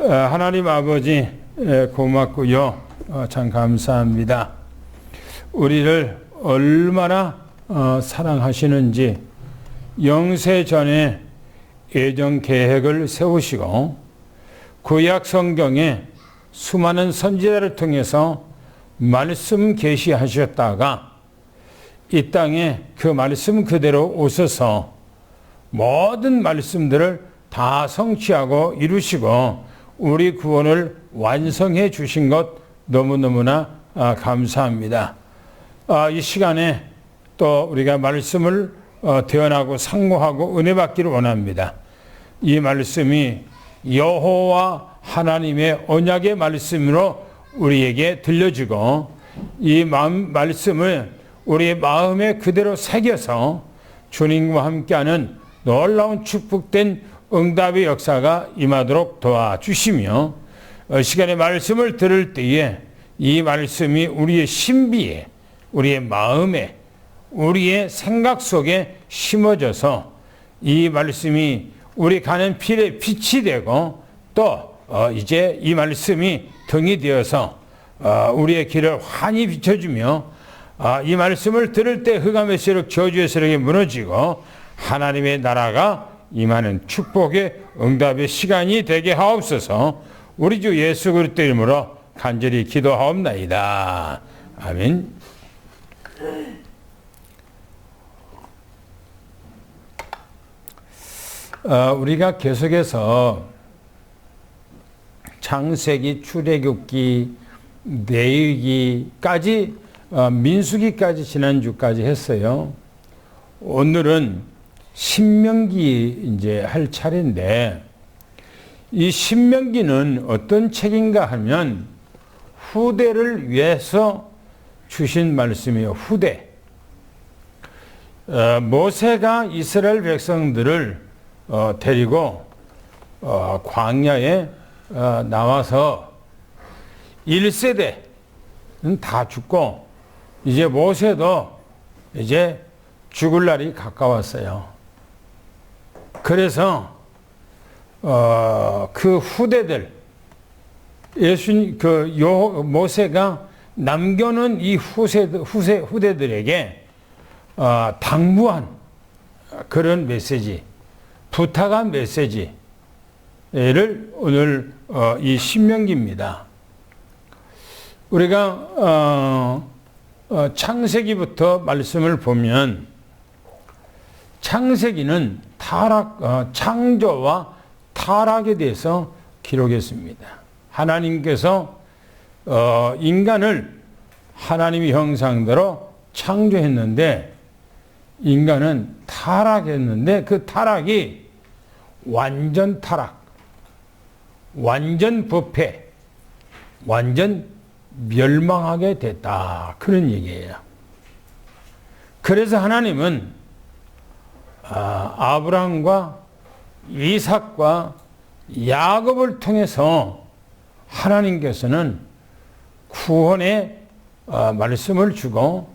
하나님 아버지 고맙고요. 참 감사합니다. 우리를 얼마나 사랑하시는지 영세 전에 예정 계획을 세우시고 구약 성경에 수많은 선지자를 통해서 말씀 계시하셨다가 이 땅에 그 말씀 그대로 오셔서 모든 말씀들을 다 성취하고 이루시고 우리 구원을 완성해 주신 것 너무너무나 감사합니다. 이 시간에 또 우리가 말씀을 대언하고 상고하고 은혜 받기를 원합니다. 이 말씀이 여호와 하나님의 언약의 말씀으로 우리에게 들려지고 이 말씀을 우리의 마음에 그대로 새겨서 주님과 함께하는 놀라운 축복된 응답의 역사가 임하도록 도와주시며 시간에 말씀을 들을 때에 이 말씀이 우리의 신비에 우리의 마음에 우리의 생각 속에 심어져서 이 말씀이 우리 가는 길에 빛이 되고 또 이제 이 말씀이 등이 되어서 우리의 길을 환히 비춰주며 이 말씀을 들을 때 흑암의 세력 저주의 세력이 무너지고 하나님의 나라가 임하는 축복의 응답의 시간이 되게 하옵소서. 우리 주 예수 그리스도 이름으로 간절히 기도하옵나이다. 아멘. 우리가 계속해서 창세기, 출애굽기, 레위기까지 민수기까지 지난주까지 했어요. 오늘은 신명기 이제 할 차례인데 이 신명기는 어떤 책인가 하면 후대를 위해서 주신 말씀이에요. 후대. 모세가 이스라엘 백성들을 데리고 광야에 나와서 1세대는 다 죽고 이제 모세도 이제 죽을 날이 가까웠어요. 그래서 그 후대들 모세가 남겨놓은 이 후대들에게 당부한 그런 메시지, 부탁한 메시지를 오늘 이 신명기입니다. 우리가 창세기부터 말씀을 보면 창세기는 창조와 타락에 대해서 기록했습니다. 하나님께서 인간을 하나님의 형상대로 창조했는데 인간은 타락했는데 그 타락이 완전 타락, 완전 부패, 완전 멸망하게 됐다. 그런 얘기예요. 그래서 하나님은 아브라함과 이삭과 야곱을 통해서 하나님께서는 구원의 말씀을 주고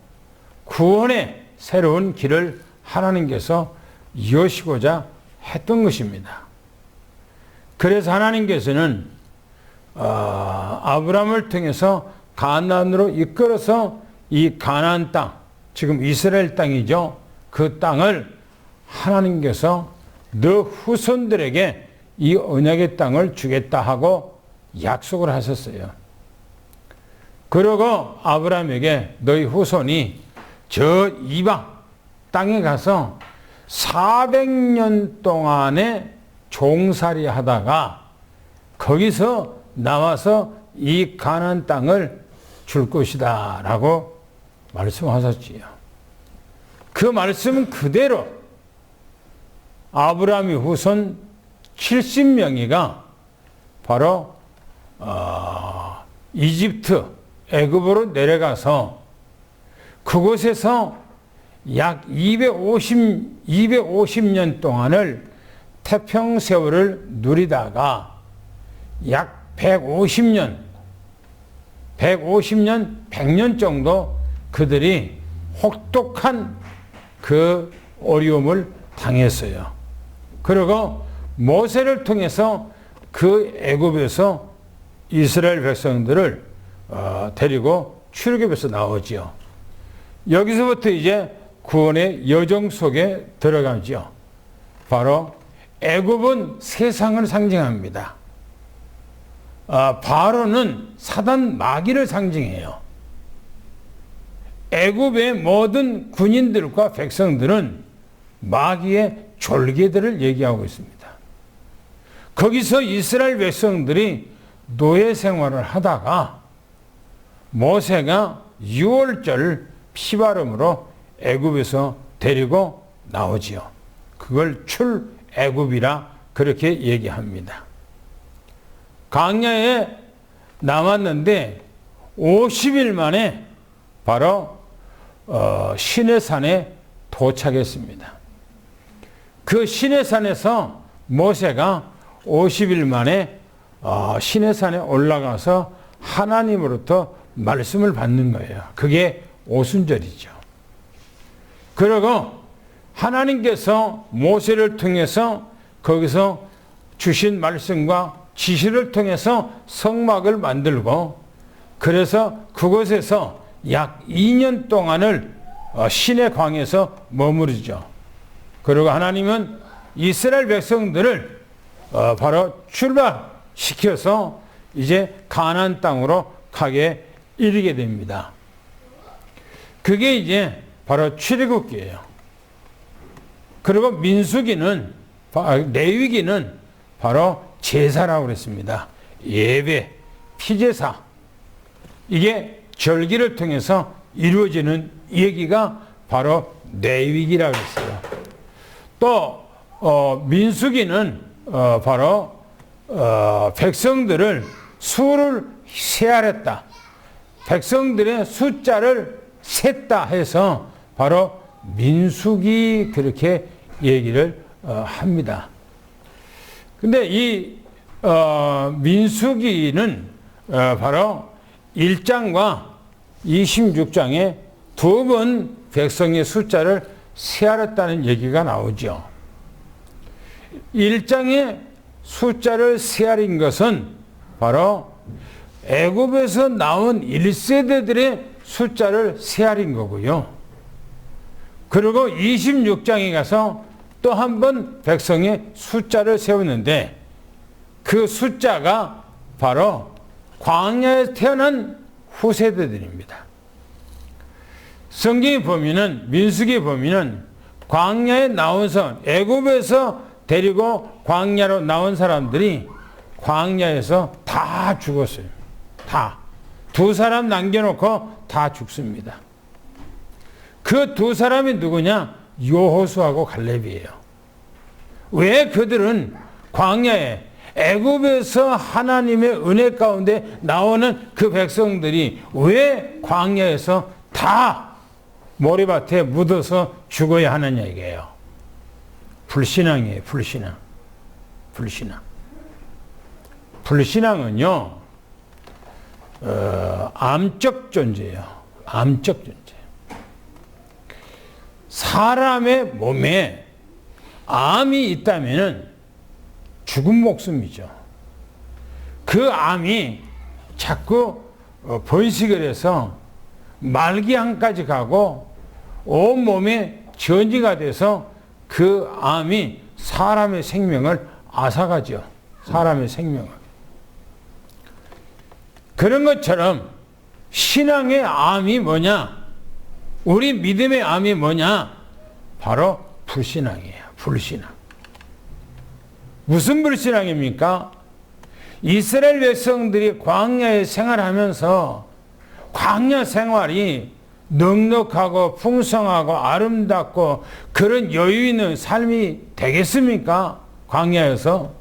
구원의 새로운 길을 하나님께서 여시고자 했던 것입니다. 그래서 하나님께서는 아브라함을 통해서 가나안으로 이끌어서 이 가나안 땅, 지금 이스라엘 땅이죠. 그 땅을 하나님께서 너 후손들에게 이 언약의 땅을 주겠다 하고 약속을 하셨어요. 그리고 아브라함에게 너희 후손이 저 이방 땅에 가서 400년 동안에 종살이 하다가 거기서 나와서 이 가나안 땅을 줄 것이다 라고 말씀하셨지요. 그 말씀은 그대로 아브라함의 후손 70명이가 바로 이집트, 애굽으로 내려가서 그곳에서 약 250년 동안을 태평세월을 누리다가 약 150년, 100년 정도 그들이 혹독한 그 어려움을 당했어요. 그리고 모세를 통해서 그 애굽에서 이스라엘 백성들을 데리고 출애굽에서 나오지요. 여기서부터 이제 구원의 여정 속에 들어가죠. 바로 애굽은 세상을 상징합니다. 바로는 사단 마귀를 상징해요. 애굽의 모든 군인들과 백성들은 마귀의 졸개들을 얘기하고 있습니다. 거기서 이스라엘 백성들이 노예 생활을 하다가 모세가 6월절 피바름으로 애굽에서 데리고 나오지요. 그걸 출애굽이라 그렇게 얘기합니다. 광야에 남았는데 50일 만에 바로 시내산에 도착했습니다. 그 시내산에서 모세가 50일 만에 시내산에 올라가서 하나님으로부터 말씀을 받는 거예요. 그게 오순절이죠. 그리고 하나님께서 모세를 통해서 거기서 주신 말씀과 지시를 통해서 성막을 만들고, 그래서 그곳에서 약 2년 동안을 시내 광에서 머무르죠. 그리고 하나님은 이스라엘 백성들을 바로 출발시켜서 이제 가나안 땅으로 가게 이르게 됩니다. 그게 이제 바로 출애굽기예요. 그리고 민수기는, 레위기는 바로 제사라고 그랬습니다. 예배, 피제사, 이게 절기를 통해서 이루어지는 얘기가 바로 레위기라고 했어요. 또 민수기는 바로 백성들을 수를 세하랬다, 백성들의 숫자를 셌다 해서 바로 민수기 그렇게 얘기를 합니다. 근데 이 민수기는 바로 1장과 26장에 두 번 백성의 숫자를 세하랬다는 얘기가 나오죠. 1장에 숫자를 세하린 것은 바로 애굽에서 나온 1세대들의 숫자를 세하린 거고요. 그리고 26장에 가서 또 한 번 백성의 숫자를 세우는데, 그 숫자가 바로 광야에 태어난 후세대들입니다. 성경에 보면은, 민수기에 보면은 광야에 나온 사람, 애굽에서 데리고 광야로 나온 사람들이 광야에서 다 죽었어요. 다. 두 사람 남겨놓고 다 죽습니다. 그 두 사람이 누구냐? 여호수아하고 갈렙이에요. 왜 그들은 광야에, 애굽에서 하나님의 은혜 가운데 나오는 그 백성들이 왜 광야에서 다 모래밭에 묻어서 죽어야 하느냐 이게요. 불신앙이에요. 불신앙. 불신앙. 불신앙은요, 암적 존재예요. 암적 존재. 사람의 몸에 암이 있다면은 죽은 목숨이죠. 그 암이 자꾸 번식을 해서 말기암까지 가고 온몸에 전이가 돼서 그 암이 사람의 생명을 앗아가죠. 사람의 생명을. 그런 것처럼 신앙의 암이 뭐냐? 우리 믿음의 암이 뭐냐? 바로 불신앙이에요. 불신앙. 무슨 불신앙입니까? 이스라엘 백성들이 광야에 생활하면서 광야 생활이 넉넉하고 풍성하고 아름답고 그런 여유 있는 삶이 되겠습니까? 광야에서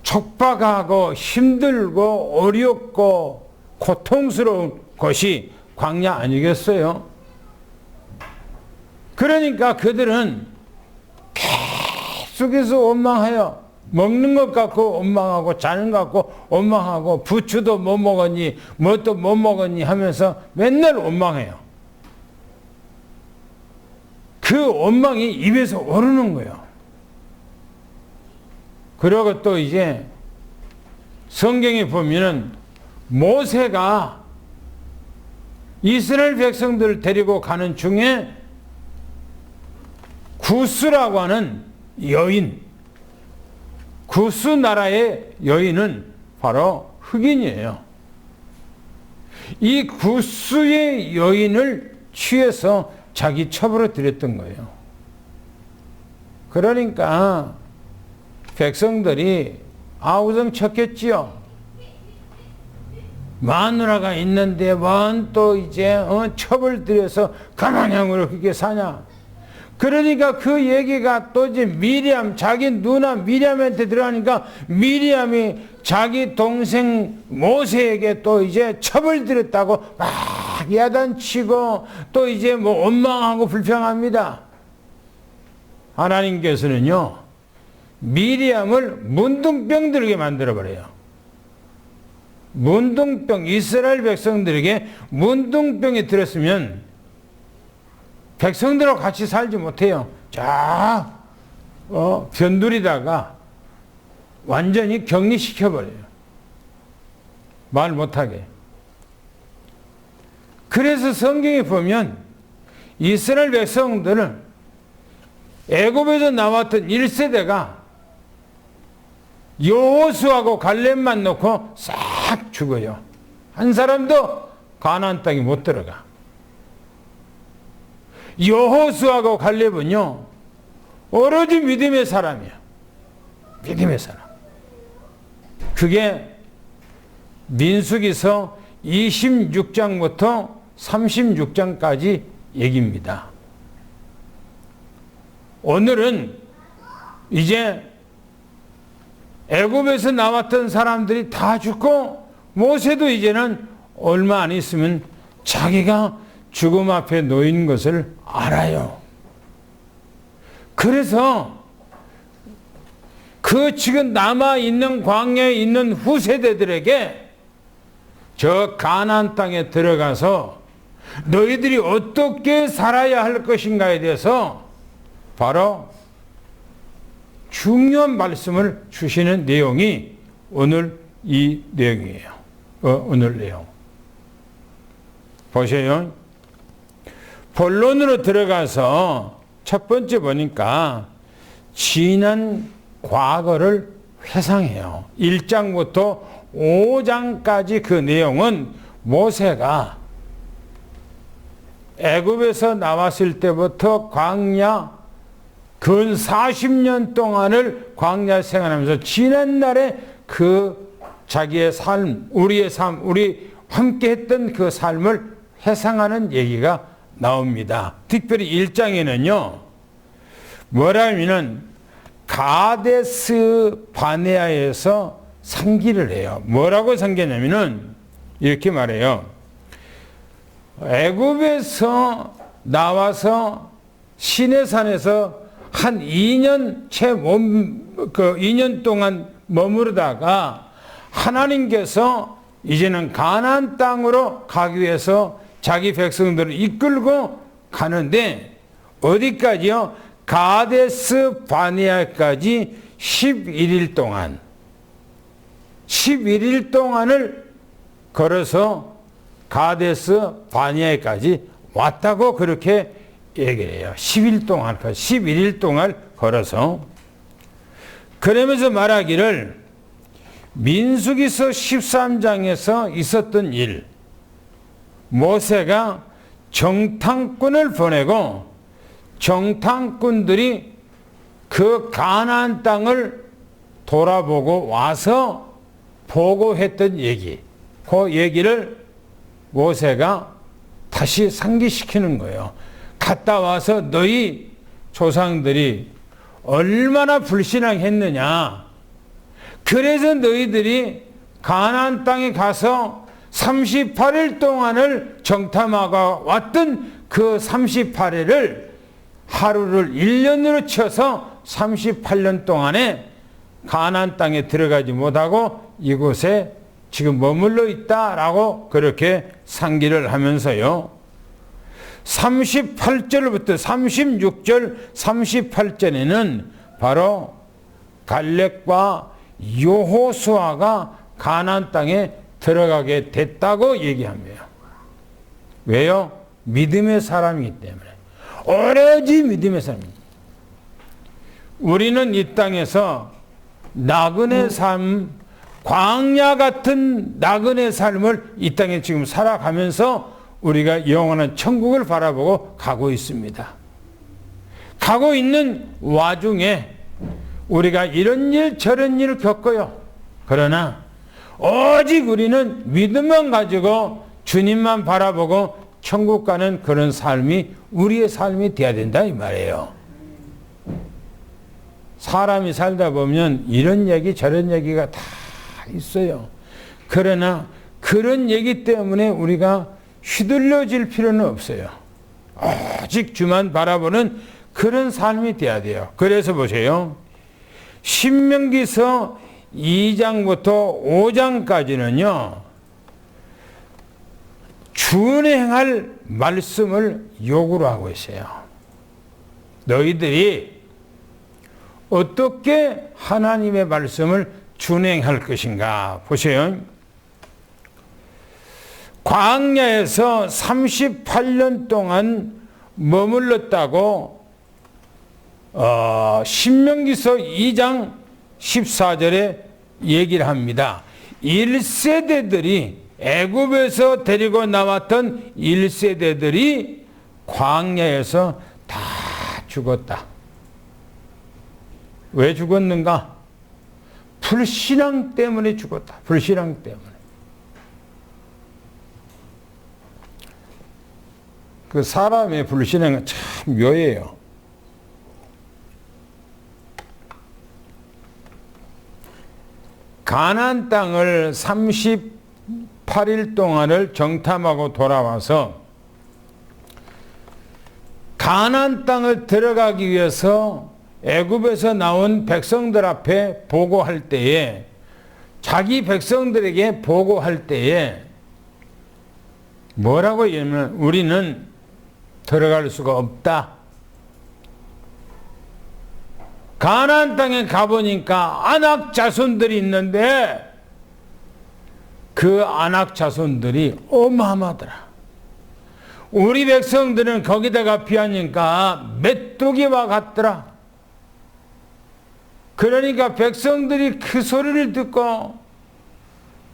촉박하고 힘들고 어렵고 고통스러운 것이 광야 아니겠어요? 그러니까 그들은 계속해서 원망해요. 먹는 것 갖고 원망하고 자는 것 갖고 원망하고 부추도 못 먹었니 뭣도 못 먹었니 하면서 맨날 원망해요. 그 원망이 입에서 오르는 거예요. 그리고 또 이제 성경에 보면은 모세가 이스라엘 백성들을 데리고 가는 중에 구스라고 하는 여인, 구스 나라의 여인은 바로 흑인이에요. 이 구스의 여인을 취해서 자기 첩으로 들였던 거예요. 그러니까 백성들이 아우성 쳤겠지요. 마누라가 있는데 뭔 또 이제 첩을 들여서 가난형으로 그렇게 사냐. 그러니까 그 얘기가 또 이제 미리암, 자기 누나 미리암한테 들어가니까 미리암이 자기 동생 모세에게 또 이제 첩을 들였다고 막 야단치고 또 이제 뭐 원망하고 불평합니다. 하나님께서는요, 미리암을 문둥병 들게 만들어버려요. 문둥병, 이스라엘 백성들에게 문둥병이 들었으면 백성들하고 같이 살지 못해요. 자, 변두리다가 완전히 격리시켜버려요. 말 못하게. 그래서 성경에 보면 이스라엘 백성들은 애굽에서 나왔던 1세대가 여호수아하고 갈렙만 놓고 싹 죽어요. 한 사람도 가나안 땅에 못 들어가. 여호수아하고 갈렙은요, 오로지 믿음의 사람이야. 믿음의 사람. 그게 민수기서 26장부터 36장까지 얘기입니다. 오늘은 이제 애굽에서 나왔던 사람들이 다 죽고 모세도 이제는 얼마 안 있으면 자기가 죽음 앞에 놓인 것을 알아요. 그래서 그 지금 남아있는 광야에 있는 후세대들에게 저 가나안 땅에 들어가서 너희들이 어떻게 살아야 할 것인가에 대해서 바로 중요한 말씀을 주시는 내용이 오늘 이 내용이에요. 오늘 내용. 보세요. 본론으로 들어가서 첫 번째 보니까 지난 과거를 회상해요. 1장부터 5장까지 그 내용은 모세가 애굽에서 나왔을 때부터 광야 근 40년 동안을 광야 생활하면서 지난날에 그 자기의 삶, 우리의 삶, 우리 함께 했던 그 삶을 회상하는 얘기가 나옵니다. 특별히 1장에는요, 뭐라 하면은 가데스 바네아에서 상기를 해요. 뭐라고 상기냐면은 이렇게 말해요. 애굽에서 나와서 시내산에서 한 2년 2년 동안 머무르다가 하나님께서 이제는 가나안 땅으로 가기 위해서 자기 백성들을 이끌고 가는데 어디까지요? 가데스 바네아까지 11일 동안 11일 동안을 걸어서 가데스 바네아까지 왔다고 그렇게 얘기를 해요. 10일 동안, 11일 동안 걸어서. 그러면서 말하기를 민수기서 13장에서 있었던 일, 모세가 정탐꾼을 보내고 정탐꾼들이 그 가나안 땅을 돌아보고 와서 보고했던 얘기, 그 얘기를 모세가 다시 상기시키는 거예요. 갔다 와서 너희 조상들이 얼마나 불신앙했느냐. 그래서 너희들이 가나안 땅에 가서 38일 동안을 정탐하고 왔던 그 38일을 하루를 1년으로 쳐서 38년 동안에 가나안 땅에 들어가지 못하고 이곳에 지금 머물러 있다라고 그렇게 상기를 하면서요. 38절부터 36절, 38절에는 바로 갈렙과 여호수아가 가나안 땅에 들어가게 됐다고 얘기합니다. 왜요? 믿음의 사람이기 때문에. 오로지 믿음의 사람입니다. 우리는 이 땅에서 나그네 삶, 광야 같은 나그네 삶을 이 땅에 지금 살아가면서 우리가 영원한 천국을 바라보고 가고 있습니다. 가고 있는 와중에 우리가 이런 일 저런 일을 겪어요. 그러나 오직 우리는 믿음만 가지고 주님만 바라보고 천국 가는 그런 삶이 우리의 삶이 돼야 된다 이 말이에요. 사람이 살다 보면 이런 얘기 저런 얘기가 다 있어요. 그러나 그런 얘기 때문에 우리가 휘둘려질 필요는 없어요. 오직 주만 바라보는 그런 삶이 돼야 돼요. 그래서 보세요. 신명기서 2장부터 5장까지는요. 준행할 말씀을 요구를 하고 있어요. 너희들이 어떻게 하나님의 말씀을 준행할 것인가 보세요. 광야에서 38년 동안 머물렀다고 신명기서 2장 14절에 얘기를 합니다. 1세대들이 애굽에서 데리고 나왔던 1세대들이 광야에서 다 죽었다. 왜 죽었는가? 불신앙 때문에 죽었다. 불신앙 때문에. 그 사람의 불신앙은 참 묘해요. 가나안 땅을 38일 동안을 정탐하고 돌아와서 가나안 땅을 들어가기 위해서 애굽에서 나온 백성들 앞에 보고할 때에 자기 백성들에게 보고할 때에 뭐라고 얘기하면 우리는 들어갈 수가 없다. 가나안 땅에 가보니까 아낙 자손들이 있는데 그 아낙 자손들이 어마어마하더라. 우리 백성들은 거기다가 피하니까 메뚜기와 같더라. 그러니까 백성들이 그 소리를 듣고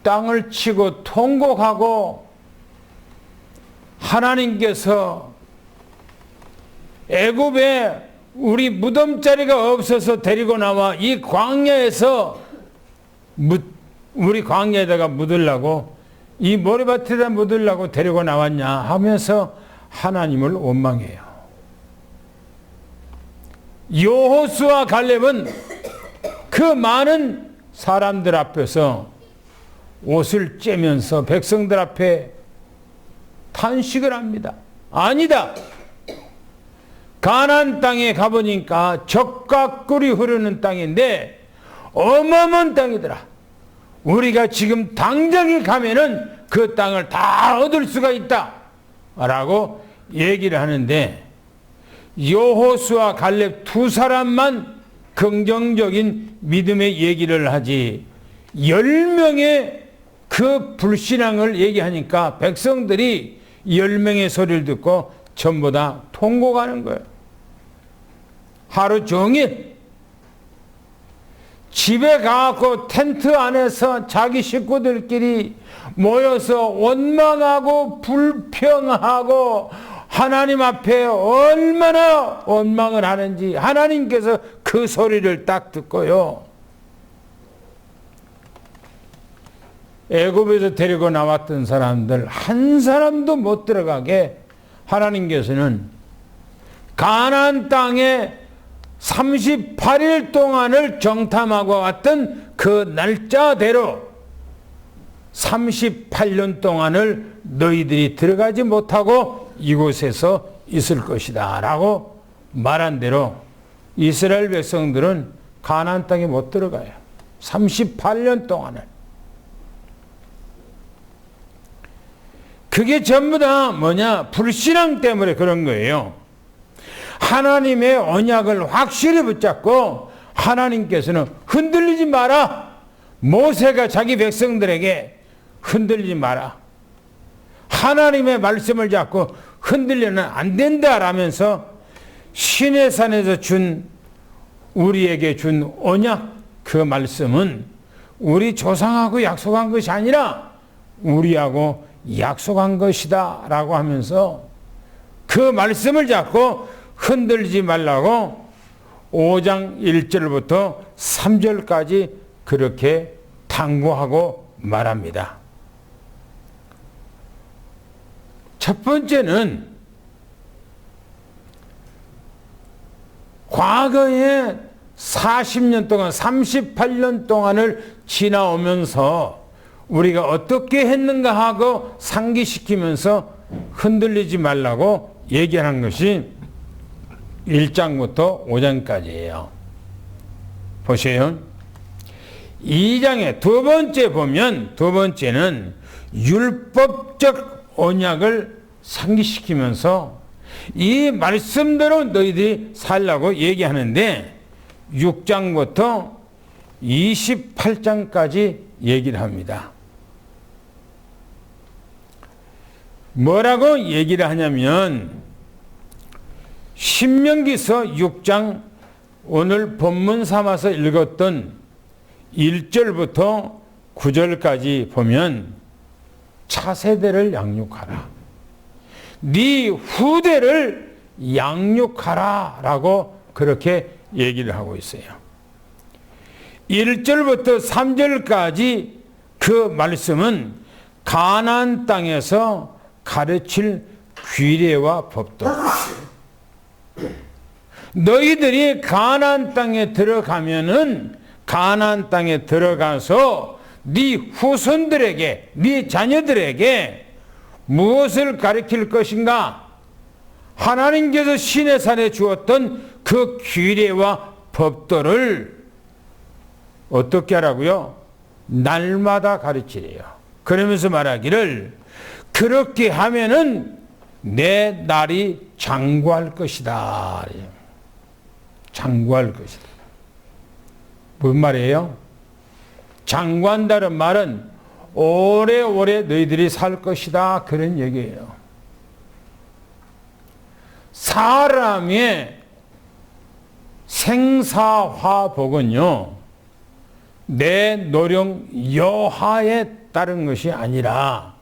땅을 치고 통곡하고 하나님께서 애굽에 우리 무덤자리가 없어서 데리고 나와 이 광야에서 우리 광야에다가 묻으려고 이 모래밭에다 묻으려고 데리고 나왔냐 하면서 하나님을 원망해요. 여호수아 갈렙은 그 많은 사람들 앞에서 옷을 째면서 백성들 앞에 탄식을 합니다. 아니다. 가나안 땅에 가보니까 젖과 꿀이 흐르는 땅인데 어마어마한 땅이더라. 우리가 지금 당장에 가면은 그 땅을 다 얻을 수가 있다 라고 얘기를 하는데 여호수아 갈렙 두 사람만 긍정적인 믿음의 얘기를 하지 10명의 그 불신앙을 얘기하니까 백성들이 10명의 소리를 듣고 전부 다 통곡하는 거예요. 하루 종일 집에 가서 텐트 안에서 자기 식구들끼리 모여서 원망하고 불평하고 하나님 앞에 얼마나 원망을 하는지 하나님께서 그 소리를 딱 듣고요. 애굽에서 데리고 나왔던 사람들 한 사람도 못 들어가게 하나님께서는 가나안 땅에 38일 동안을 정탐하고 왔던 그 날짜대로 38년 동안을 너희들이 들어가지 못하고 이곳에서 있을 것이다 라고 말한 대로 이스라엘 백성들은 가나안 땅에 못 들어가요. 38년 동안을. 그게 전부 다 뭐냐? 불신앙 때문에 그런 거예요. 하나님의 언약을 확실히 붙잡고 하나님께서는 흔들리지 마라. 모세가 자기 백성들에게 흔들리지 마라. 하나님의 말씀을 잡고 흔들려는 안 된다라면서 시내산에서 우리에게 준 언약, 그 말씀은 우리 조상하고 약속한 것이 아니라 우리하고 약속한 것이다 라고 하면서 그 말씀을 잡고 흔들리지 말라고 5장 1절부터 3절까지 그렇게 당부하고 말합니다. 첫 번째는 과거에 40년 동안 38년 동안을 지나오면서 우리가 어떻게 했는가 하고 상기시키면서 흔들리지 말라고 얘기하는 것이 1장부터 5장까지예요. 보세요. 2장의 두 번째 보면 두 번째는 율법적 언약을 상기시키면서 이 말씀대로 너희들이 살라고 얘기하는데 6장부터 28장까지 얘기를 합니다. 뭐라고 얘기를 하냐면 신명기서 6장 오늘 본문 삼아서 읽었던 1절부터 9절까지 보면 차세대를 양육하라. 네 후대를 양육하라 라고 그렇게 얘기를 하고 있어요. 1절부터 3절까지 그 말씀은 가나안 땅에서 가르칠 규례와 법도. 너희들이 가나안 땅에 들어가면은 가나안 땅에 들어가서 네 후손들에게, 네 자녀들에게 무엇을 가르칠 것인가? 하나님께서 시내산에 주었던 그 규례와 법도를 어떻게 하라고요? 날마다 가르치래요. 그러면서 말하기를 그렇게 하면은 내 날이 장구할 것이다. 장구할 것이다. 무슨 말이에요? 장구한다는 말은 오래오래 너희들이 살 것이다. 그런 얘기예요. 사람의 생사화복은요, 내 노력 여하에 따른 것이 아니라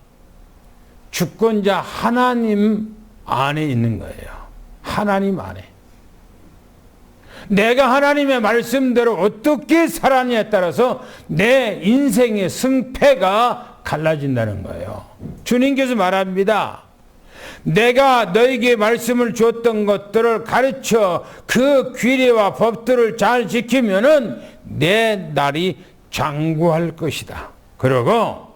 주권자 하나님 안에 있는 거예요. 하나님 안에. 내가 하나님의 말씀대로 어떻게 살았냐에 따라서 내 인생의 승패가 갈라진다는 거예요. 주님께서 말합니다. 내가 너에게 말씀을 줬던 것들을 가르쳐 그 규례와 법들을 잘 지키면은 내 날이 장구할 것이다. 그리고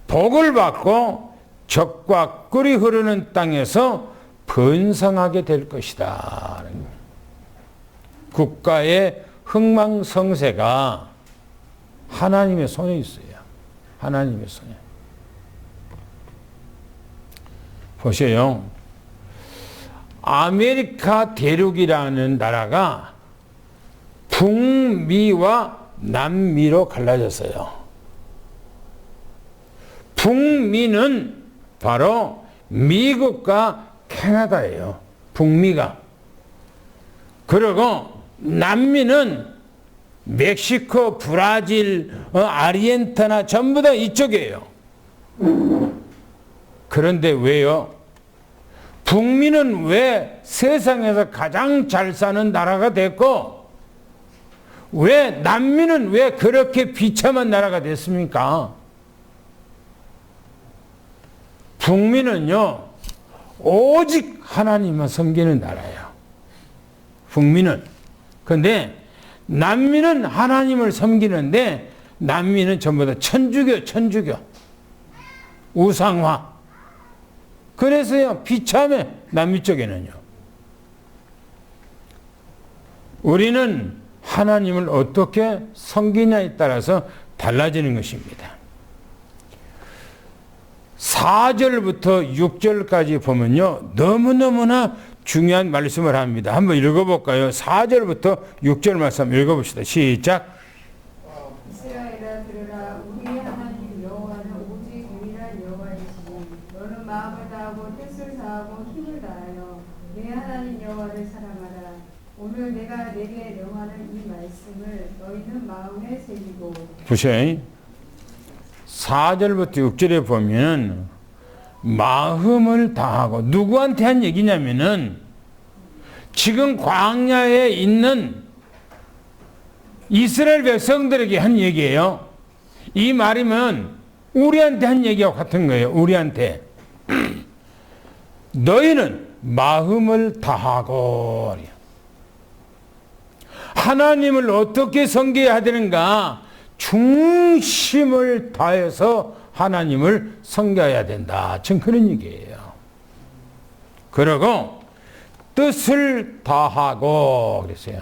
복을 받고 젖과 꿀이 흐르는 땅에서 번성하게 될 것이다. 국가의 흥망성쇠가 하나님의 손에 있어요. 하나님의 손에. 보세요. 아메리카 대륙이라는 나라가 북미와 남미로 갈라졌어요. 북미는 바로 미국과 캐나다예요. 북미가. 그리고 남미는 멕시코, 브라질, 아르헨티나 전부 다 이쪽이에요. 그런데 왜요? 북미는 왜 세상에서 가장 잘 사는 나라가 됐고 왜 남미는 왜 그렇게 비참한 나라가 됐습니까? 북미는요, 오직 하나님만 섬기는 나라예요. 북미는. 그런데 남미는 하나님을 섬기는데 남미는 전부 다 천주교. 우상화. 그래서요, 비참해, 남미 쪽에는요. 우리는 하나님을 어떻게 섬기냐에 따라서 달라지는 것입니다. 4절부터 6절까지 보면요, 너무너무나 중요한 말씀을 합니다. 한번 읽어볼까요? 4절부터 6절 말씀 읽어봅시다. 시작. 이스라엘아 들으라. 우리 하나님 여호와는 오직 유일한 여호와이시니 너는 마음을 다하고 뜻을 다하고 힘을 다하여 내 하나님 여호와를 사랑하라. 오늘 내가 내게 명하는 이 말씀을 너희는 마음에 새기고. 보세요. 4절부터 6절에 보면 마음을 다하고, 누구한테 한 얘기냐면은 지금 광야에 있는 이스라엘 백성들에게 한 얘기예요. 이 말이면 우리한테 한 얘기와 같은 거예요. 우리한테. 너희는 마음을 다하고, 하나님을 어떻게 섬겨야 되는가? 중심을 다해서 하나님을 섬겨야 된다. 전 그런 얘기예요. 그리고 뜻을 다하고 그랬어요.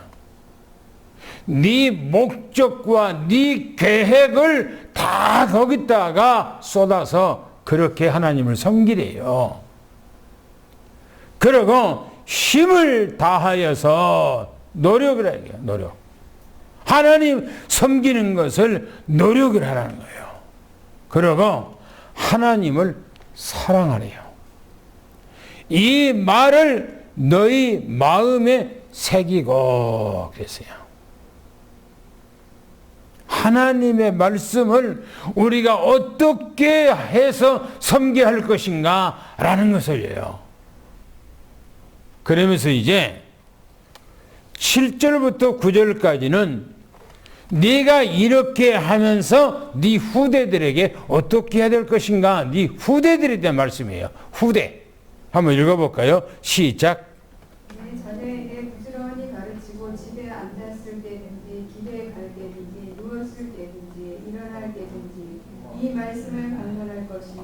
네 목적과 네 계획을 다 거기다가 쏟아서 그렇게 하나님을 섬기래요. 그리고 힘을 다하여서 노력을 해야 돼요. 노력. 하나님 섬기는 것을 노력을 하라는 거예요. 그리고 하나님을 사랑하래요. 이 말을 너희 마음에 새기고 그랬어요. 하나님의 말씀을 우리가 어떻게 해서 섬겨야 할 것인가 라는 것을요. 그러면서 이제 7절부터 9절까지는 네가 이렇게 하면서 네 후대들에게 어떻게 해야 될 것인가, 네 후대들에 대한 말씀이에요. 후대. 한번 읽어볼까요? 시작. 내 자녀에게 부지런히 가르치고 집에 앉았을 때든지 길에 갈 때든지 누웠을 때든지 일어날 때든지 이 말씀을 강론할 것이며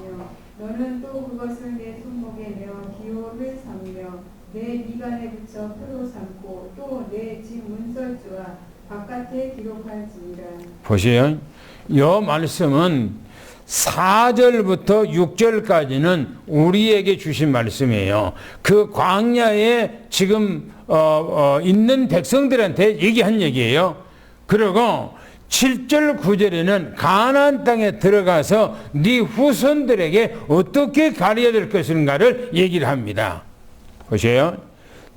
너는 또 그것을 내 손목에 메어 기호를 삼으며 내 미간에 붙여 표로 삼고 또 내 집 문설주와 바깥에 기록할지니라. 보세요. 이 말씀은 4절부터 6절까지는 우리에게 주신 말씀이에요. 그 광야에 지금 있는 백성들한테 얘기한 얘기예요. 그리고 7절 9절에는 가나안 땅에 들어가서 네 후손들에게 어떻게 가르쳐야 될 것인가를 얘기를 합니다. 보세요.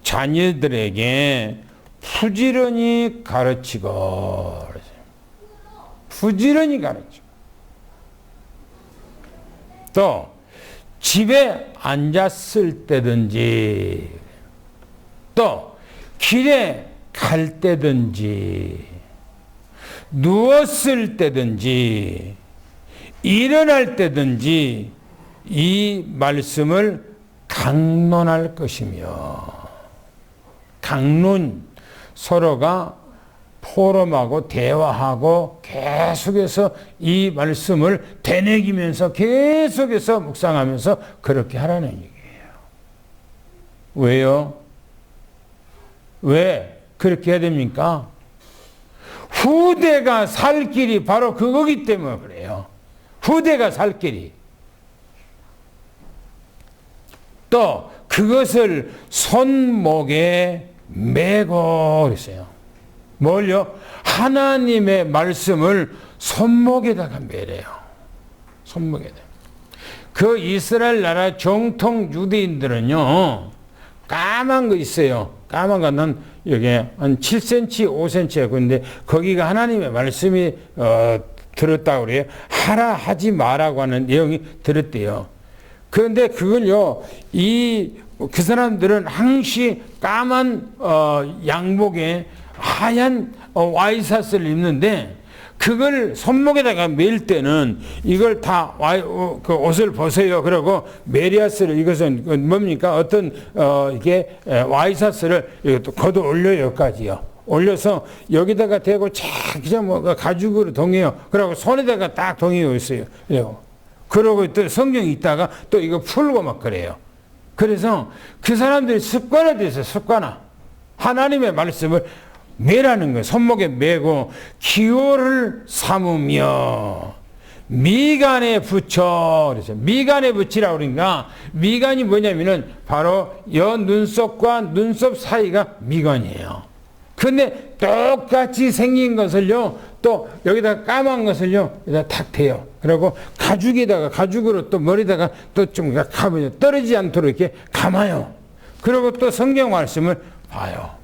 자녀들에게 부지런히 가르치고, 부지런히 가르치고, 또 집에 앉았을 때든지, 또 길에 갈 때든지, 누웠을 때든지, 일어날 때든지 이 말씀을 강론할 것이며, 강론, 서로가 포럼하고 대화하고 계속해서 이 말씀을 되새기면서 계속해서 묵상하면서 그렇게 하라는 얘기예요. 왜요? 왜 그렇게 해야 됩니까? 후대가 살 길이 바로 그거기 때문에 그래요. 후대가 살 길이. 또 그것을 손목에 메고 그랬어요. 뭘요? 하나님의 말씀을 손목에다가 매래요. 손목에다. 그 이스라엘 나라 정통 유대인들은요, 까만 거 있어요. 까만 거는 여기 한 7cm, 5cm야. 근데 거기가 하나님의 말씀이 들었다고 그래요. 하라 하지 마라고 하는 내용이 들었대요. 그런데 그걸요, 그 사람들은 항시 까만 양복에 하얀 와이셔츠를 입는데 그걸 손목에다가 맬 때는 이걸 다 그 옷을 벗어요. 그러고 메리아스를, 이것은 뭡니까? 어떤 이게 와이셔츠를 이것도 걷어 올려요. 여기까지요. 올려서 여기다가 대고 쫙 그냥 뭐 가죽으로 동해요. 그러고 손에다가 딱 동해요 있어요. 그러고 또 성경이 있다가 또 이거 풀고 막 그래요. 그래서 그 사람들이 습관화돼서 습관화. 하나님의 말씀을 매라는 거예요. 손목에 매고 기호를 삼으며 미간에 붙여. 그래서 미간에 붙이라고 그러니까 미간이 뭐냐면은 바로 여 눈썹과 눈썹 사이가 미간이에요. 근데 똑같이 생긴 것을요, 또 여기다 까만 것을요, 여기다 탁 대요. 그리고 가죽으로 또 머리다가 또 좀 감아요. 떨어지지 않도록 이렇게 감아요. 그리고 또 성경 말씀을 봐요.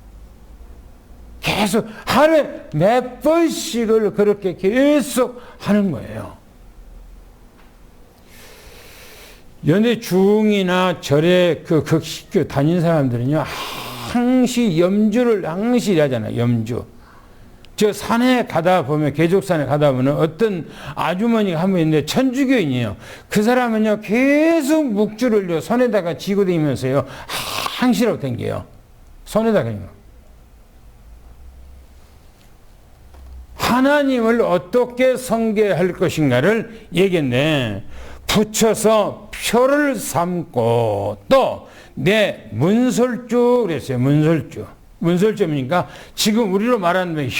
계속 하루에 몇 번씩을 그렇게 계속 하는 거예요. 연대 중이나 절에 그 다닌 사람들은요, 항시 염주를 항시 하잖아요. 염주. 저 산에 가다 보면, 계족산에 가다 보면 어떤 아주머니가 한 분 있는데 천주교인이에요. 그 사람은요, 계속 묵주를요, 손에다가 쥐고 다니면서요, 항시라고 댕겨요. 손에다가. 하나님을 어떻게 섬겨야 할 것인가를 얘기했네. 붙여서 표를 삼고 또 내 문설주 그랬어요. 문설주니까 지금 우리로 말하는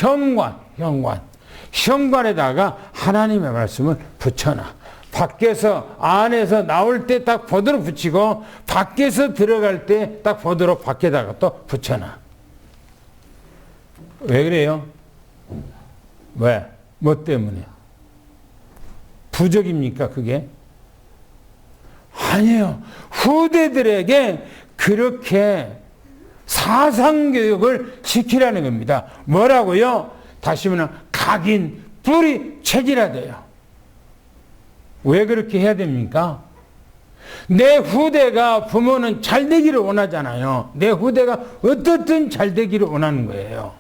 현관에다가 하나님의 말씀을 붙여놔. 밖에서 안에서 나올 때 딱 보도록 붙이고 밖에서 들어갈 때 딱 보도록 밖에다가 또 붙여놔. 왜 그래요? 왜? 뭐 때문에? 부적입니까 그게? 아니에요. 후대들에게 그렇게 사상교육을 시키라는 겁니다. 뭐라고요? 다시 말하면 각인, 뿌리 체질화돼요. 왜 그렇게 해야 됩니까? 내 후대가 부모는 잘 되기를 원하잖아요. 내 후대가 어떻든 잘 되기를 원하는 거예요.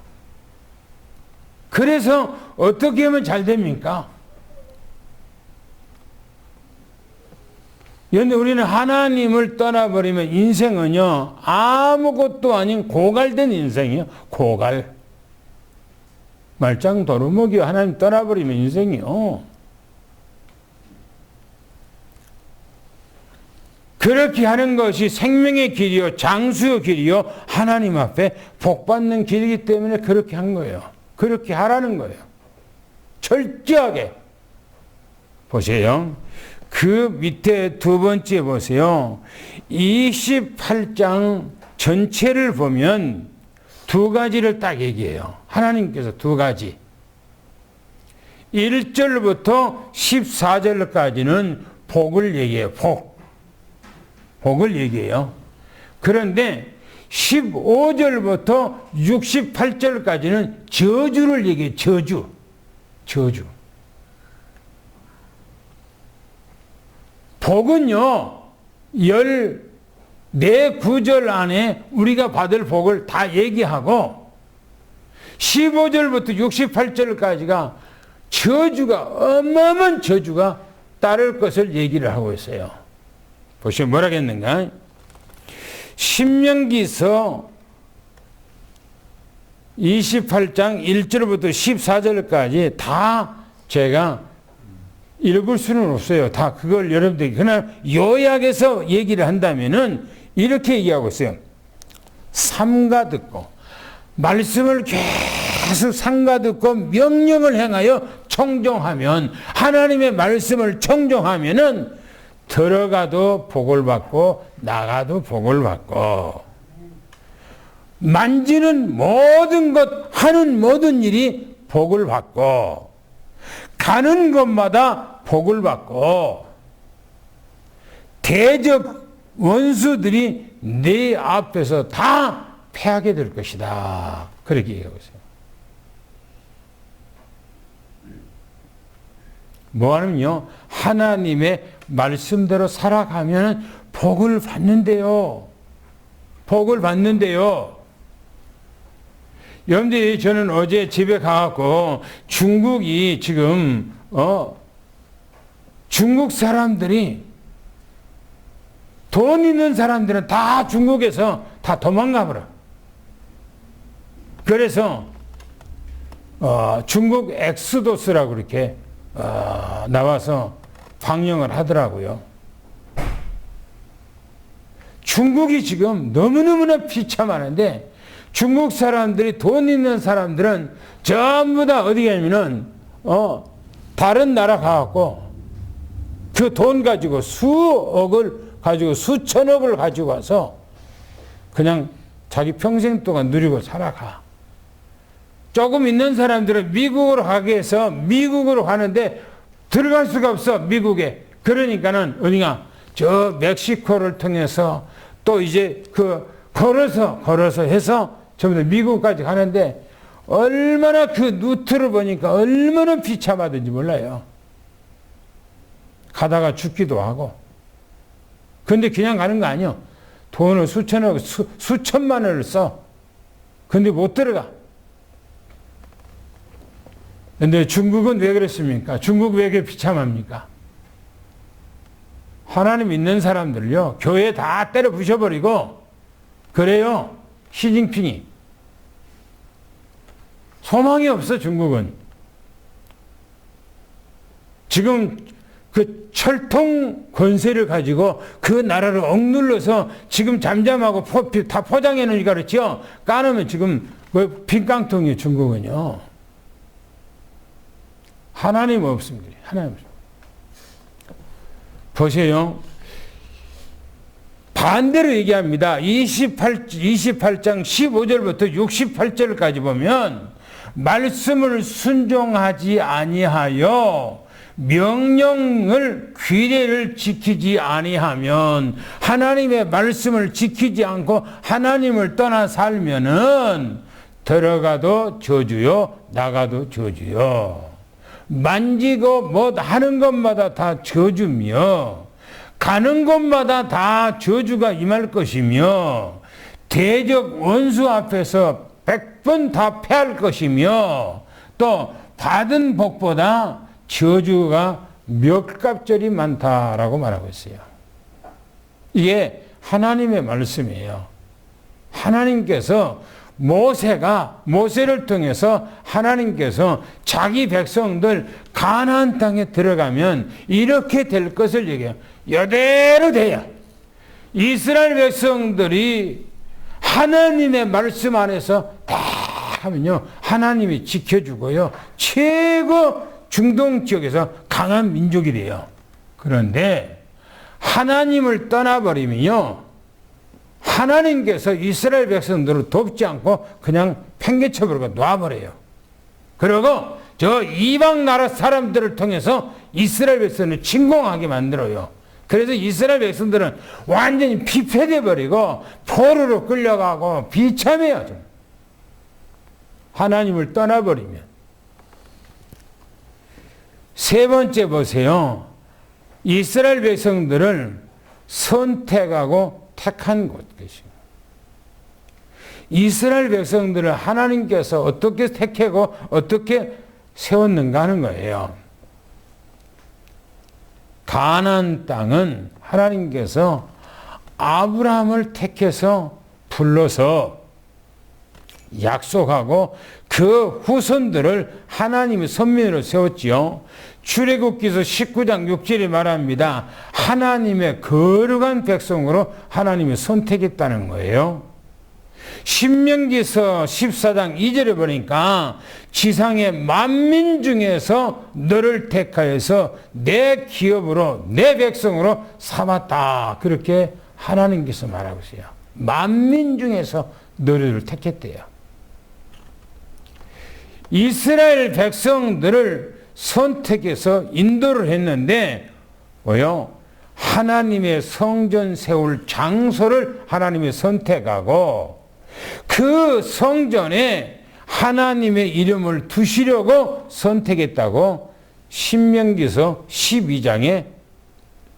그래서 어떻게 하면 잘 됩니까? 그런데 우리는 하나님을 떠나버리면 인생은요, 아무것도 아닌 고갈된 인생이에요. 고갈. 말짱 도루묵이요. 하나님 떠나버리면 인생이요. 그렇게 하는 것이 생명의 길이요, 장수의 길이요, 하나님 앞에 복받는 길이기 때문에 그렇게 한 거예요. 그렇게 하라는 거예요. 철저하게. 보세요. 그 밑에 두 번째 보세요. 28장 전체를 보면 두 가지를 딱 얘기해요. 하나님께서 두 가지. 1절부터 14절까지는 복을 얘기해요. 복을 얘기해요. 그런데 15절부터 68절까지는 저주를 얘기해요. 저주. 복은요, 14구절 안에 우리가 받을 복을 다 얘기하고, 15절부터 68절까지가 저주가, 어마어마한 저주가 따를 것을 얘기를 하고 있어요. 보시면 뭐라겠는가? 신명기서 28장 1절부터 14절까지 다 제가 읽을 수는 없어요. 다 그걸 여러분들이. 그러나 요약해서 얘기를 한다면은 이렇게 얘기하고 있어요. 삼가 듣고, 말씀을 계속 삼가 듣고 명령을 행하여 청종하면, 하나님의 말씀을 청종하면은 들어가도 복을 받고 나가도 복을 받고, 만지는 모든 것, 하는 모든 일이 복을 받고, 가는 곳마다 복을 받고, 대적 원수들이 네 앞에서 다 패하게 될 것이다. 그렇게 얘기하고 있어요. 뭐하냐면요, 하나님의 말씀대로 살아가면 복을 받는데요. 복을 받는데요. 여러분들이, 저는 어제 집에 가갖고 중국이 지금 중국 사람들이, 돈 있는 사람들은 다 중국에서 다 도망가버려. 그래서 중국 엑스도스라고 이렇게 나와서 방영을 하더라고요. 중국이 지금 너무너무나 비참하는데, 중국 사람들이, 돈 있는 사람들은 전부 다 어디 가냐면은 다른 나라 가갖고 그 돈 가지고 수억을 가지고 수천억을 가지고 와서 그냥 자기 평생 동안 누리고 살아가. 조금 있는 사람들은 미국으로 가게 해서 미국으로 가는데 들어갈 수가 없어, 미국에. 그러니까는 어디가 저 멕시코를 통해서 또 이제 그 걸어서 해서 전부 다 미국까지 가는데 얼마나 그 루트를 보니까 얼마나 비참하든지 몰라요. 가다가 죽기도 하고. 근데 그냥 가는 거 아니요. 돈을 수천억, 수천만 원을 써. 근데 못 들어가. 근데 중국은 왜 그랬습니까? 중국 왜 그렇게 비참합니까? 하나님 믿는 사람들요, 교회 다 때려 부셔버리고, 그래요. 시진핑이. 소망이 없어, 중국은. 지금 그 철통 권세를 가지고 그 나라를 억눌러서 지금 잠잠하고 다 포장해 놓으니까 그렇죠? 까놓으면 지금 그 빈깡통이에요, 중국은요. 하나님 없습니다. 하나님 없습니다. 보세요. 반대로 얘기합니다. 28장 15절부터 68절까지 보면 말씀을 순종하지 아니하여 명령을 규례를 지키지 아니하면 하나님의 말씀을 지키지 않고 하나님을 떠나 살면은 들어가도 저주요 나가도 저주요. 만지고 뭐 하는 것마다 다 저주며 가는 곳마다 다 저주가 임할 것이며 대적 원수 앞에서 100번 다 패할 것이며 또 받은 복보다 저주가 몇 값절이 많다라고 말하고 있어요. 이게 하나님의 말씀이에요. 하나님께서 모세를 통해서 하나님께서 자기 백성들 가나안 땅에 들어가면 이렇게 될 것을 얘기해요. 이대로 돼야 이스라엘 백성들이 하나님의 말씀 안에서 다 하면요 하나님이 지켜주고요 최고 중동 지역에서 강한 민족이 돼요. 그런데 하나님을 떠나버리면요 하나님께서 이스라엘 백성들을 돕지 않고 그냥 팽개쳐버리고 놔버려요. 그리고 저 이방 나라 사람들을 통해서 이스라엘 백성을 침공하게 만들어요. 그래서 이스라엘 백성들은 완전히 피폐돼 버리고 포로로 끌려가고 비참해요. 하나님을 떠나버리면. 세 번째 보세요. 이스라엘 백성들을 선택하고 택한 것이고 이스라엘 백성들을 하나님께서 어떻게 택하고 어떻게 세웠는가 하는 거예요. 가나안 땅은 하나님께서 아브라함을 택해서 불러서 약속하고 그 후손들을 하나님의 선민으로 세웠지요. 출애굽기서 19장 6절에 말합니다. 하나님의 거룩한 백성으로 하나님이 선택했다는 거예요. 신명기서 14장 2절에 보니까 지상의 만민 중에서 너를 택하여서 내 기업으로 내 백성으로 삼았다. 그렇게 하나님께서 말하고 있어요. 만민 중에서 너를 택했대요. 이스라엘 백성들을 선택해서 인도를 했는데 뭐요? 하나님의 성전 세울 장소를 하나님이 선택하고 그 성전에 하나님의 이름을 두시려고 선택했다고 신명기서 12장에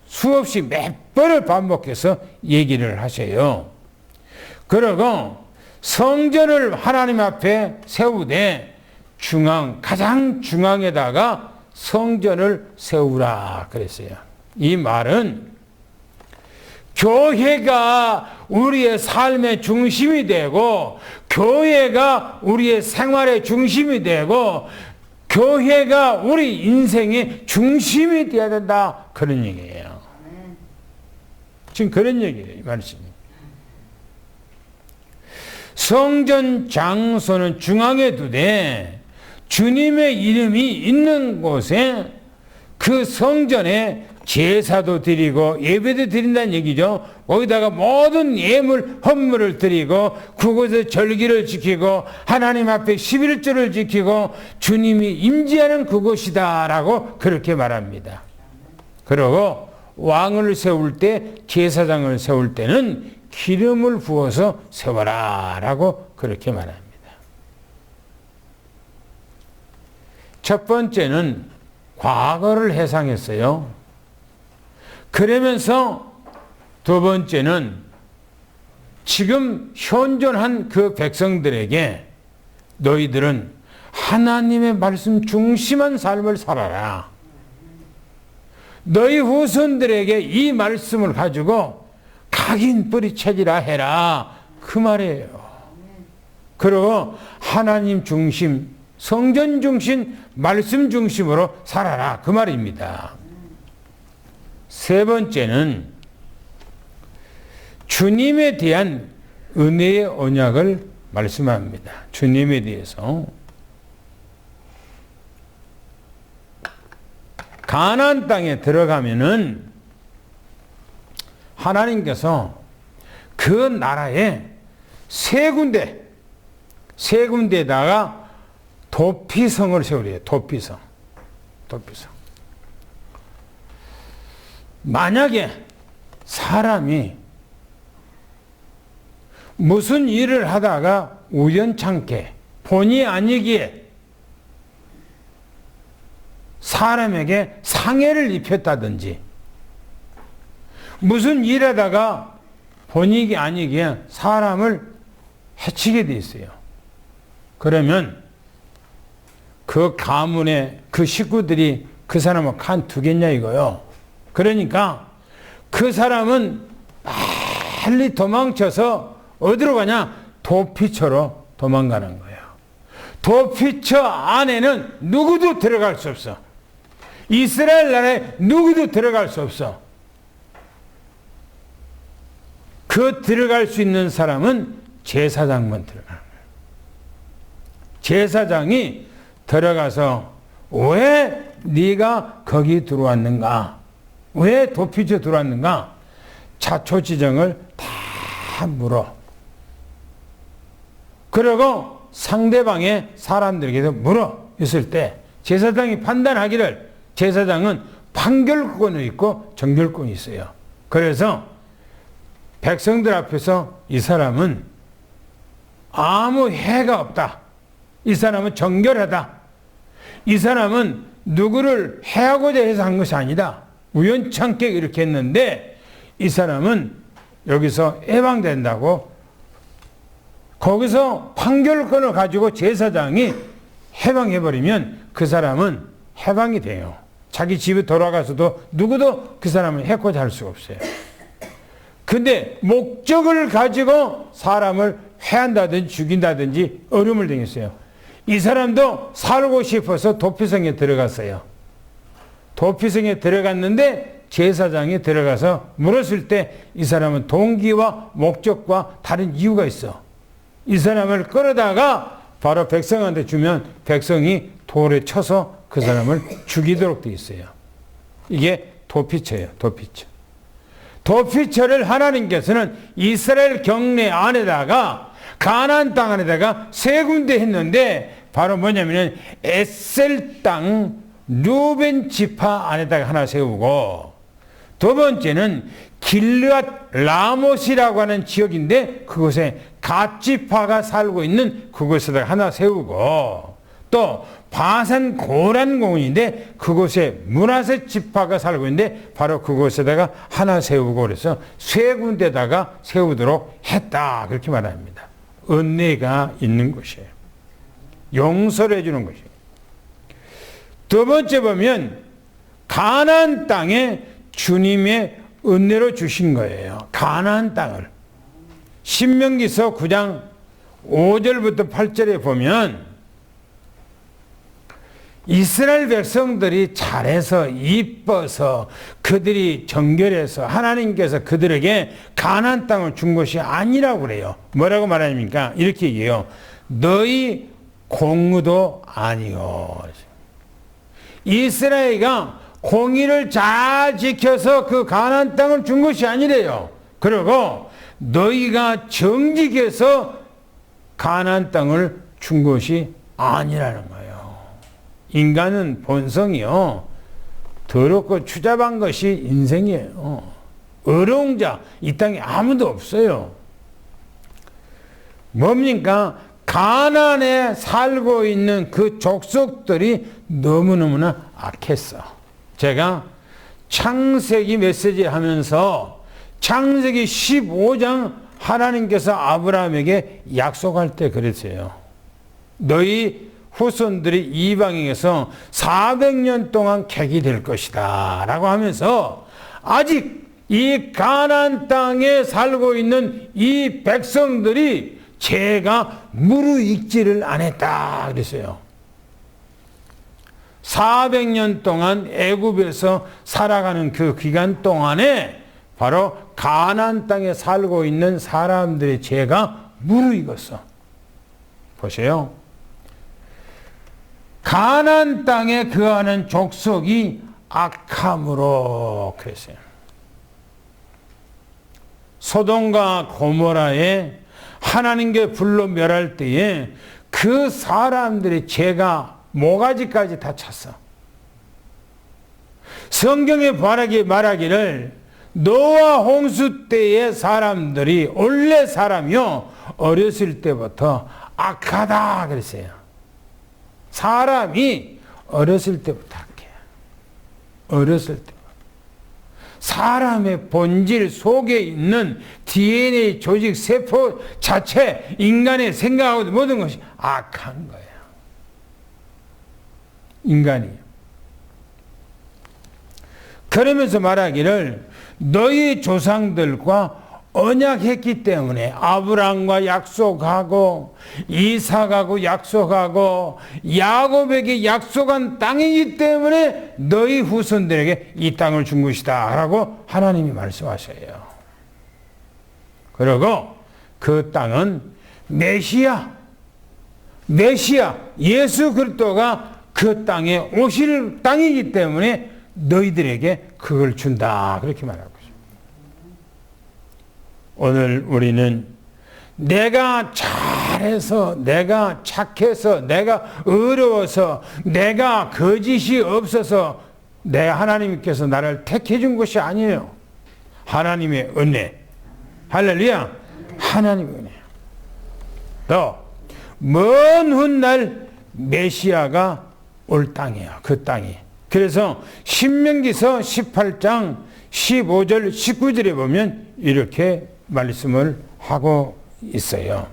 수없이 몇 번을 반복해서 얘기를 하셔요. 그리고 성전을 하나님 앞에 세우되 가장 중앙에다가 성전을 세우라 그랬어요. 이 말은 교회가 우리의 삶의 중심이 되고 교회가 우리의 생활의 중심이 되고 교회가 우리 인생의 중심이 되어야 된다 그런 얘기예요. 지금 그런 얘기예요. 이 말씀이. 성전 장소는 중앙에 두되 주님의 이름이 있는 곳에 그 그 성전에 제사도 드리고 예배도 드린다는 얘기죠. 거기다가 모든 예물 헌물을 드리고 그곳에 절기를 지키고 하나님 앞에 11조를 지키고 주님이 임재하는 그곳이다라고 그렇게 말합니다. 그리고 왕을 세울 때, 제사장을 세울 때는 기름을 부어서 세워라라고 그렇게 말합니다. 첫 번째는 과거를 해상했어요. 그러면서 두 번째는 지금 현존한 그 백성들에게 너희들은 하나님의 말씀 중심한 삶을 살아라. 너희 후손들에게 이 말씀을 가지고 각인 뿌리채지라 해라. 그 말이에요. 그리고 하나님 중심, 성전 중심, 말씀 중심으로 살아라. 그 말입니다. 세 번째는 주님에 대한 은혜의 언약을 말씀합니다. 주님에 대해서. 가나안 땅에 들어가면은 하나님께서 그 나라에 세 군데에다가 도피성을 세우래요. 도피성. 만약에 사람이 무슨 일을 하다가 우연찮게 본의 아니기에 사람에게 상해를 입혔다든지 무슨 일하다가 본의 아니기에 사람을 해치게 돼 있어요. 그러면 그 가문의 그 식구들이 그 사람을 간두겠냐 이거요. 그러니까 그 사람은 빨리 도망쳐서 어디로 가냐? 도피처로 도망가는 거예요. 도피처 안에는 누구도 들어갈 수 없어. 이스라엘 나라에 누구도 들어갈 수 없어. 그 들어갈 수 있는 사람은 제사장만 들어가는 거예요. 제사장이 들어가서 왜 네가 거기 들어왔는가? 왜 도피처 들어왔는가? 자초지정을 다 물어. 그리고 상대방의 사람들에게도 물어 있을 때 제사장이 판단하기를 제사장은 판결권이 있고 정결권이 있어요. 그래서 백성들 앞에서 이 사람은 아무 해가 없다. 이 사람은 정결하다. 이 사람은 누구를 해하고자 해서 한 것이 아니다. 우연찮게 이렇게 했는데 이 사람은 여기서 해방된다고 거기서 판결권을 가지고 제사장이 해방해버리면 그 사람은 해방이 돼요. 자기 집에 돌아가서도 누구도 그 사람을 해코지 할 수가 없어요. 근데 목적을 가지고 사람을 해한다든지 죽인다든지 어려움을 당했어요. 이 사람도 살고 싶어서 도피성에 들어갔어요. 도피성에 들어갔는데 제사장이 들어가서 물었을 때 이 사람은 동기와 목적과 다른 이유가 있어. 이 사람을 끌어다가 바로 백성한테 주면 백성이 돌에 쳐서 그 사람을 죽이도록 돼 있어요. 이게 도피처예요. 도피처. 도피처를 하나님께서는 이스라엘 경내 안에다가 가나안 땅 안에다가 세 군데 했는데 바로 뭐냐면은 에셀 땅 루벤 지파 안에다가 하나 세우고 두 번째는 길르앗 라못이라고 하는 지역인데 그곳에 갓 지파가 살고 있는 그곳에다가 하나 세우고 또 바산 고란 공원인데 그곳에 므낫세 지파가 살고 있는데 바로 그곳에다가 하나 세우고 그래서 세 군데다가 세우도록 했다 그렇게 말합니다. 은혜가 있는 곳이에요. 용서를 해주는 것이에요. 두 번째 보면 가나안 땅에 주님의 은혜로 주신 거예요. 가나안 땅을. 신명기서 9장 5절부터 8절에 보면 이스라엘 백성들이 잘해서 이뻐서 그들이 정결해서 하나님께서 그들에게 가나안 땅을 준 것이 아니라고 그래요. 뭐라고 말합니까? 이렇게 얘기해요. 너희 공의도 아니요. 이스라엘가 공의를 잘 지켜서 그 가나안 땅을 준 것이 아니래요. 그리고 너희가 정직해서 가나안 땅을 준 것이 아니라는 거예요. 인간은 본성이요, 더럽고 추잡한 것이 인생이에요. 어려운 자 이 땅에 아무도 없어요. 뭡니까? 가나안에 살고 있는 그 족속들이 너무너무나 악했어. 제가 창세기 메시지 하면서 창세기 15장 하나님께서 아브라함에게 약속할 때 그랬어요. 너희 후손들이 이방인에서 400년 동안 객이 될 것이다 라고 하면서 아직 이 가나안 땅에 살고 있는 이 백성들이 죄가 무르익지를 안 했다 그랬어요. 400년 동안 애굽에서 살아가는 그 기간 동안에 바로 가나안 땅에 살고 있는 사람들의 죄가 무르익었어. 보세요. 가나안 땅에 거하는 족속이 악함으로 그랬어요. 소돔과 고모라에 하나님께 불로 멸할 때에 그 사람들의 죄가 모가지까지 다 찼어. 성경에 말하기를 노아 홍수 때의 사람들이 원래 사람이요 어렸을 때부터 악하다 그랬어요. 사람이 어렸을 때부터 악해. 어렸을 때. 사람의 본질 속에 있는 DNA 조직 세포 자체, 인간의 생각하고 모든 것이 악한 거예요. 인간이. 그러면서 말하기를 너희 조상들과 언약했기 때문에 아브라함과 약속하고 이삭하고 약속하고 야곱에게 약속한 땅이기 때문에 너희 후손들에게 이 땅을 준 것이다 라고 하나님이 말씀하셔요. 그리고 그 땅은 메시아 예수 그리스도가 그 땅에 오실 땅이기 때문에 너희들에게 그걸 준다 그렇게 말하고 있습니다. 오늘 우리는 내가 잘해서, 내가 착해서, 내가 어려워서, 내가 거짓이 없어서 하나님께서 나를 택해 준 것이 아니에요. 하나님의 은혜. 할렐루야. 하나님의 은혜. 또 먼 훗날 메시아가 올 땅이에요. 그 땅이. 그래서 신명기서 18장 15절 19절에 보면 이렇게 말씀을 하고 있어요.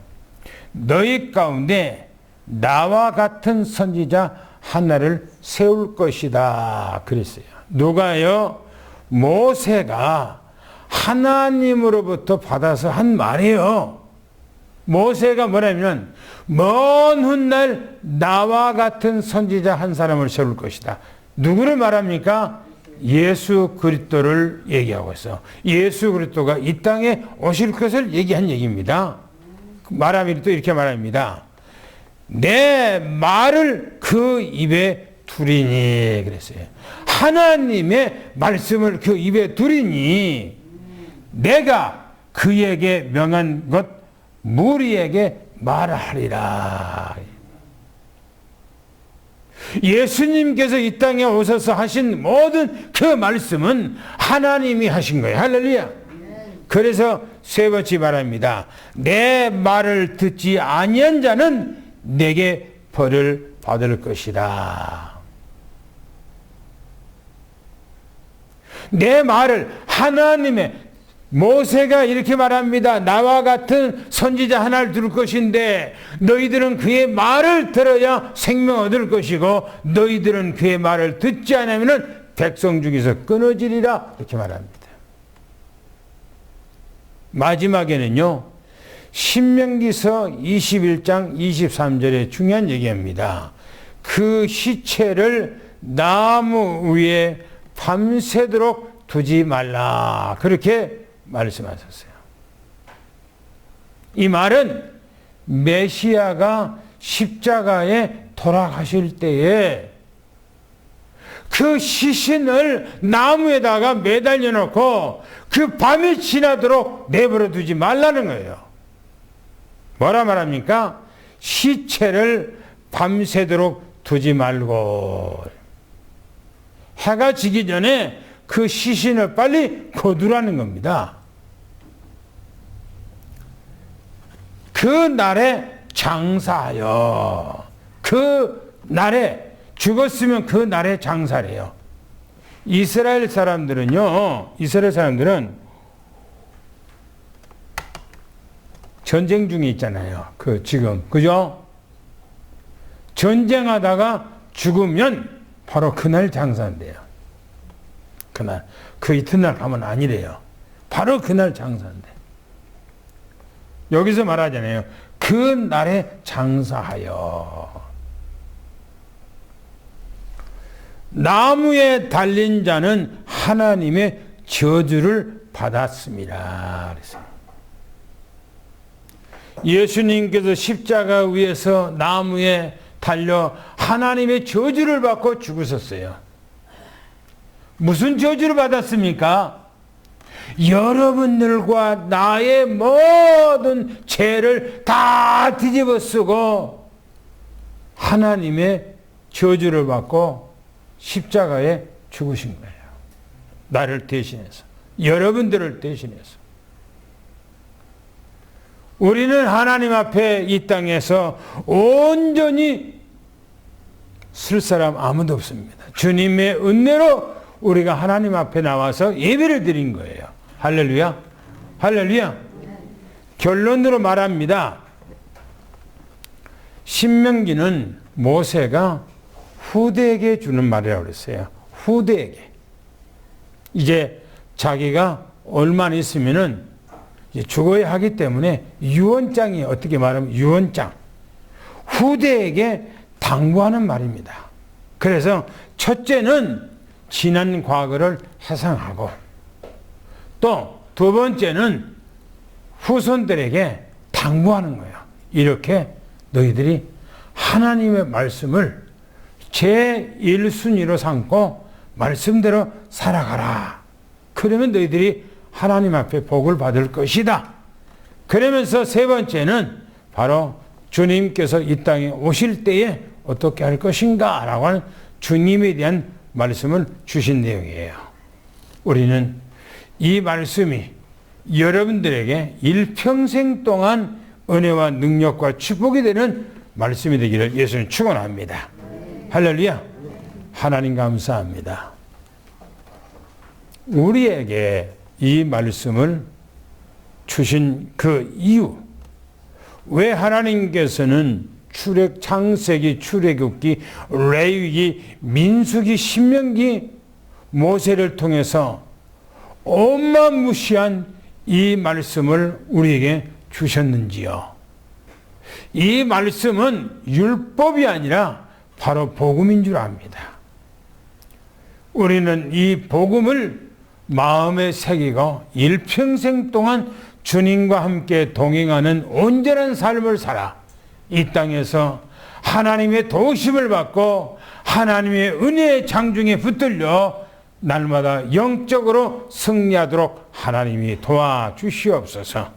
너희 가운데 나와 같은 선지자 하나를 세울 것이다 그랬어요. 누가요? 모세가 하나님으로부터 받아서 한 말이에요. 모세가 뭐냐면 먼 훗날 나와 같은 선지자 한 사람을 세울 것이다. 누구를 말합니까? 예수 그리스도를 얘기하고 있어. 예수 그리스도가 이 땅에 오실 것을 얘기한 얘기입니다. 말하면 또 이렇게 말합니다. 내 말을 그 입에 두리니 그랬어요. 하나님의 말씀을 그 입에 두리니 내가 그에게 명한 것 무리에게 말하리라. 예수님께서 이 땅에 오셔서 하신 모든 그 말씀은 하나님이 하신 거예요. 할렐루야. 그래서 세 번째 말합니다. 내 말을 듣지 아니한 자는 내게 벌을 받을 것이다. 내 말을 하나님의 모세가 이렇게 말합니다. 나와 같은 선지자 하나를 둘 것인데 너희들은 그의 말을 들어야 생명 얻을 것이고 너희들은 그의 말을 듣지 않으면 백성 중에서 끊어지리라 이렇게 말합니다. 마지막에는요. 신명기서 21장 23절에 중요한 얘기입니다. 그 시체를 나무 위에 밤새도록 두지 말라 그렇게 말씀하셨어요. 이 말은 메시아가 십자가에 돌아가실 때에 그 시신을 나무에다가 매달려 놓고 그 밤이 지나도록 내버려 두지 말라는 거예요. 뭐라 말합니까? 시체를 밤새도록 두지 말고 해가 지기 전에 그 시신을 빨리 거두라는 겁니다. 그 날에 장사하여, 그 날에 죽었으면 그 날에 장사래요. 이스라엘 사람들은 전쟁 중에 있잖아요. 지금 그죠? 전쟁하다가 죽으면 바로 그날 장사한대요. 그날 그 이튿날 가면 아니래요. 바로 그날 장사한대. 여기서 말하잖아요. 그 날에 장사하여. 나무에 달린 자는 하나님의 저주를 받았습니다. 그래서 예수님께서 십자가 위에서 나무에 달려 하나님의 저주를 받고 죽으셨어요. 무슨 저주를 받았습니까? 여러분들과 나의 모든 죄를 다 뒤집어 쓰고 하나님의 저주를 받고 십자가에 죽으신 거예요. 나를 대신해서, 여러분들을 대신해서. 우리는 하나님 앞에 이 땅에서 온전히 쓸 사람 아무도 없습니다. 주님의 은혜로 우리가 하나님 앞에 나와서 예배를 드린 거예요. 할렐루야. 할렐루야. 결론으로 말합니다. 신명기는 모세가 후대에게 주는 말이라고 그랬어요. 후대에게. 이제 자기가 얼마 있으면은 죽어야 하기 때문에 유언장이, 어떻게 말하면 유언장. 후대에게 당부하는 말입니다. 그래서 첫째는 지난 과거를 회상하고, 또 두 번째는 후손들에게 당부하는 거예요. 이렇게 너희들이 하나님의 말씀을 제1순위로 삼고 말씀대로 살아가라. 그러면 너희들이 하나님 앞에 복을 받을 것이다. 그러면서 세 번째는 바로 주님께서 이 땅에 오실 때에 어떻게 할 것인가 라고 하는 주님에 대한 말씀을 주신 내용이에요. 우리는 이 말씀이 여러분들에게 일평생 동안 은혜와 능력과 축복이 되는 말씀이 되기를 예수님 축원합니다. 할렐루야. 하나님 감사합니다. 우리에게 이 말씀을 주신 그 이유, 왜 하나님께서는 창세기, 출애굽기, 레위기, 민수기, 신명기, 모세를 통해서 어마무시한 이 말씀을 우리에게 주셨는지요? 이 말씀은 율법이 아니라 바로 복음인 줄 압니다. 우리는 이 복음을 마음에 새기고 일평생 동안 주님과 함께 동행하는 온전한 삶을 살아 이 땅에서 하나님의 도우심을 받고 하나님의 은혜의 장중에 붙들려 날마다 영적으로 승리하도록 하나님이 도와주시옵소서.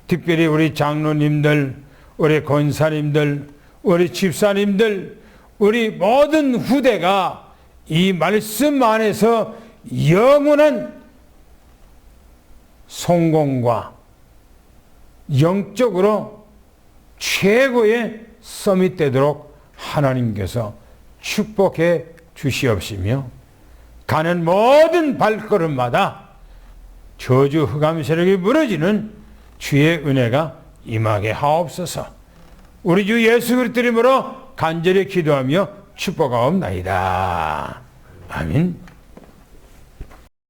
특별히 우리 장로님들, 우리 권사님들, 우리 집사님들, 우리 모든 후대가 이 말씀 안에서 영원한 성공과 영적으로 최고의 서밋 되도록 하나님께서 축복해 주시옵시며 가는 모든 발걸음마다 저주 흑암 세력이 무너지는 주의 은혜가 임하게 하옵소서. 우리 주 예수 그리스도 이름으로 간절히 기도하며 축복하옵나이다. 아멘.